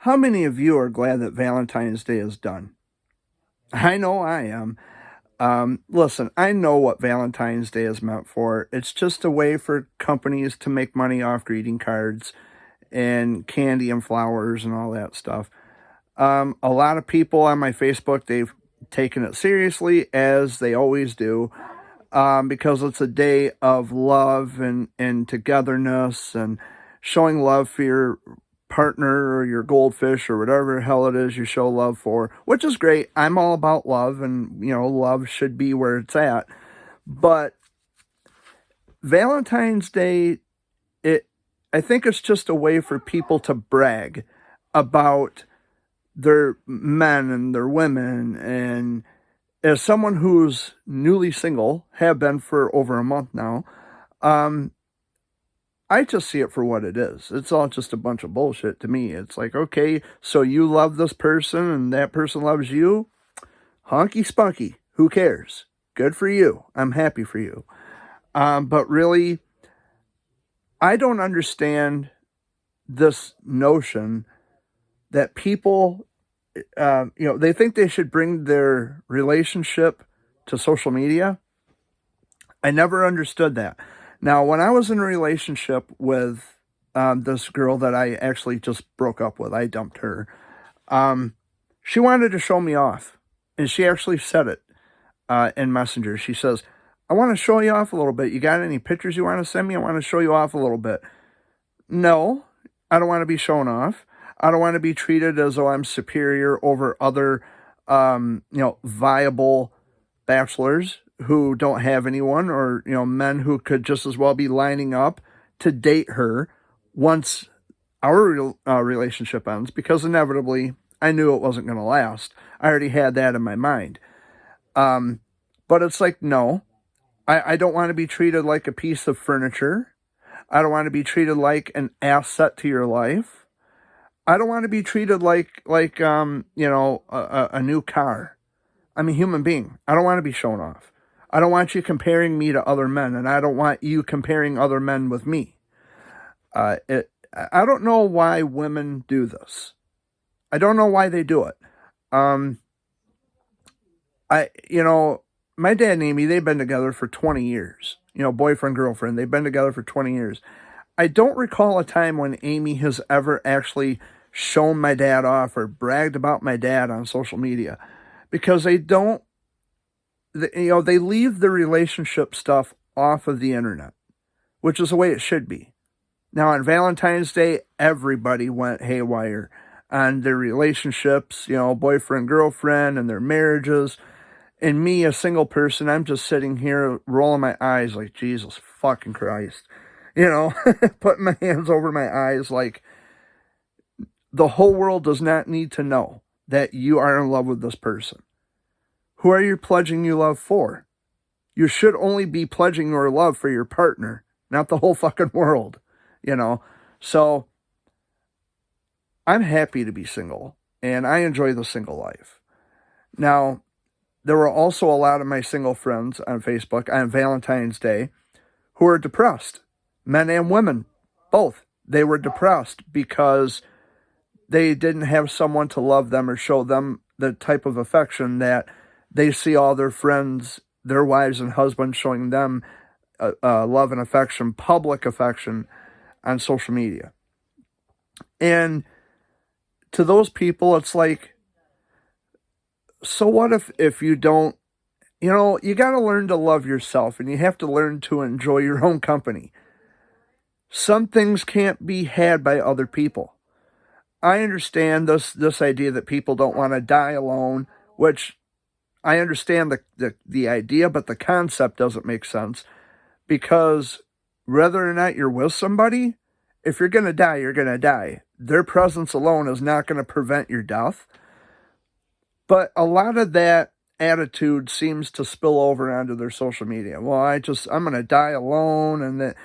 How many of you are glad that Valentine's Day is done? I know I am. Listen, I know what Valentine's Day is meant for. It's just a way for companies to make money off greeting cards and candy and flowers and all that stuff. A lot of people on my Facebook, they've taken it seriously, as they always do, because it's a day of love and togetherness and showing love for your partner or your goldfish or whatever the hell it is you show love for, which is great. I'm all about love, and love should be where it's at. But Valentine's Day, it I think it's just a way for people to brag about their men and their women. And as someone who's newly single, have been for over a month now, um, I just see it for what it is. It's all just a bunch of bullshit to me. It's like, okay, so you love this person and that person loves you? Honky spunky. Who cares? Good for you. I'm happy for you. But really, I don't understand this notion that people, they think they should bring their relationship to social media. I never understood that. Now, when I was in a relationship with this girl that I actually just broke up with, I dumped her. Um, she wanted to show me off, and she actually said it in Messenger. She says, "I want to show you off a little bit. You got any pictures you want to send me? I want to show you off a little bit." No, I don't want to be shown off. I don't want to be treated as though I'm superior over other, viable bachelors who don't have anyone, or men who could just as well be lining up to date her once our relationship ends, because inevitably I knew it wasn't going to last. I already had that in my mind. um, but it's like, no, I don't want to be treated like a piece of furniture. I don't want to be treated like an asset to your life. I don't want to be treated like a new car. I'm a human being. I don't want to be shown off. I don't want you comparing me to other men, and I don't want you comparing other men with me. I don't know why women do this. I don't know why they do it. Um, I, my dad and Amy, they've been together for 20 years. Boyfriend, girlfriend, they've been together for 20 years. I don't recall a time when Amy has ever actually shown my dad off or bragged about my dad on social media, because they don't, they leave the relationship stuff off of the internet, which is the way it should be. Now, on Valentine's Day, everybody went haywire on their relationships, boyfriend, girlfriend, and their marriages. And me, a single person, I'm just sitting here rolling my eyes like, Jesus fucking Christ. Putting my hands over my eyes like, the whole world does not need to know that you are in love with this person. Who are you pledging your love for? You should only be pledging your love for your partner, not the whole fucking world, So I'm happy to be single, and I enjoy the single life. Now, there were also a lot of my single friends on Facebook on Valentine's Day who are depressed. Men and women, both. They were depressed because they didn't have someone to love them or show them the type of affection that they see all their friends, their wives and husbands showing them love and affection, public affection on social media. And to those people, it's like, so what if you don't, you got to learn to love yourself, and you have to learn to enjoy your own company. Some things can't be had by other people. I understand this idea that people don't want to die alone, which I understand the idea, but the concept doesn't make sense, because whether or not you're with somebody, if you're going to die, you're going to die. Their presence alone is not going to prevent your death. But a lot of that attitude seems to spill over onto their social media. Well, I'm going to die alone. And that,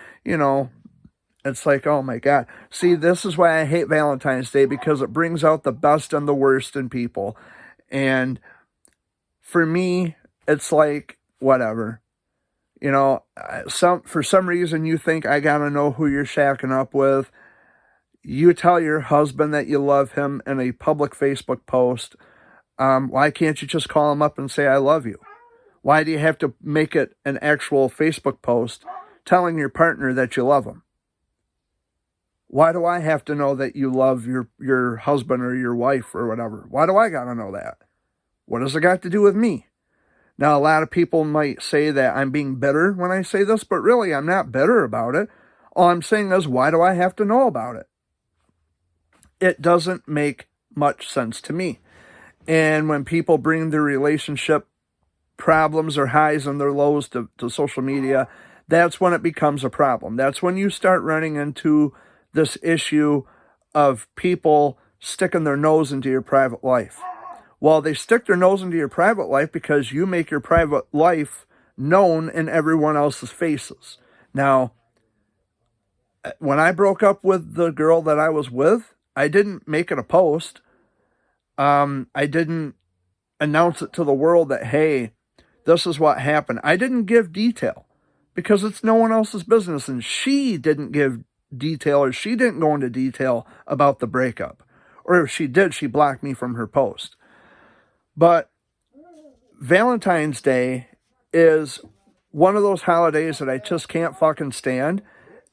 it's like, oh my God. See, this is why I hate Valentine's Day, because it brings out the best and the worst in people. And for me, it's like, whatever. For some reason you think I gotta know who you're shacking up with. You tell your husband that you love him in a public Facebook post. Why can't you just call him up and say, I love you? Why do you have to make it an actual Facebook post telling your partner that you love him? Why do I have to know that you love your husband or your wife or whatever? Why do I got to know that? What does it got to do with me? Now, a lot of people might say that I'm being bitter when I say this, but really I'm not bitter about it. All I'm saying is, why do I have to know about it? It doesn't make much sense to me. And when people bring their relationship problems or highs and their lows to social media, that's when it becomes a problem. That's when you start running into this issue of people sticking their nose into your private life. Well, they stick their nose into your private life because you make your private life known in everyone else's faces. Now, when I broke up with the girl that I was with, I didn't make it a post. I didn't announce it to the world that, hey, this is what happened. I didn't give detail because it's no one else's business. And she didn't give detail, or she didn't go into detail about the breakup. Or if she did, she blocked me from her post. But Valentine's Day is one of those holidays that I just can't fucking stand.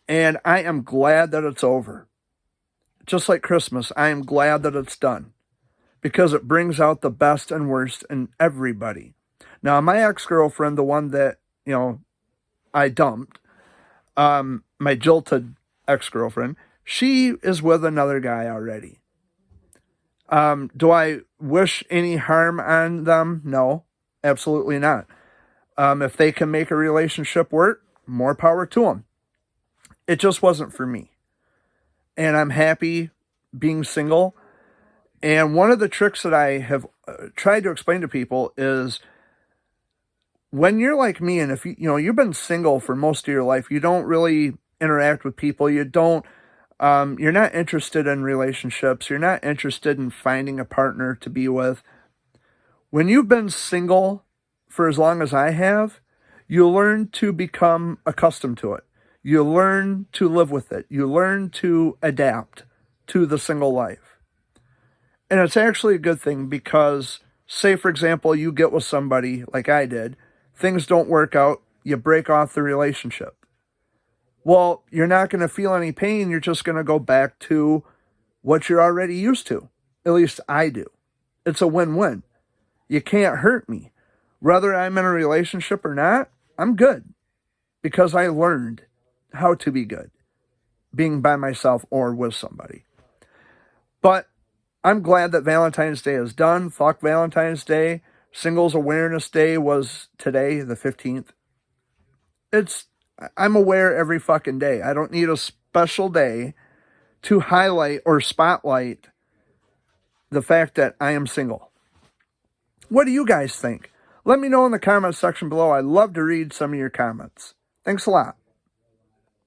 And I am glad that it's over. Just like Christmas, I am glad that it's done. Because it brings out the best and worst in everybody. Now, my ex-girlfriend, the one that, I dumped, my jilted ex-girlfriend, she is with another guy already. Do I wish any harm on them? No, absolutely not. If they can make a relationship work, more power to them. It just wasn't for me. And I'm happy being single. And one of the tricks that I have tried to explain to people is when you're like me, and if you've been single for most of your life, you don't really interact with people. You don't, you're not interested in relationships. You're not interested in finding a partner to be with. When you've been single for as long as I have, you learn to become accustomed to it. You learn to live with it. You learn to adapt to the single life. And it's actually a good thing because, say, for example, you get with somebody like I did, things don't work out, you break off the relationship. Well, you're not going to feel any pain. You're just going to go back to what you're already used to. At least I do. It's a win-win. You can't hurt me. Whether I'm in a relationship or not, I'm good. Because I learned how to be good, being by myself or with somebody. But I'm glad that Valentine's Day is done. Fuck Valentine's Day. Singles Awareness Day was today, the 15th. I'm aware every fucking day. I don't need a special day to highlight or spotlight the fact that I am single. What do you guys think? Let me know in the comments section below. I'd love to read some of your comments. Thanks a lot.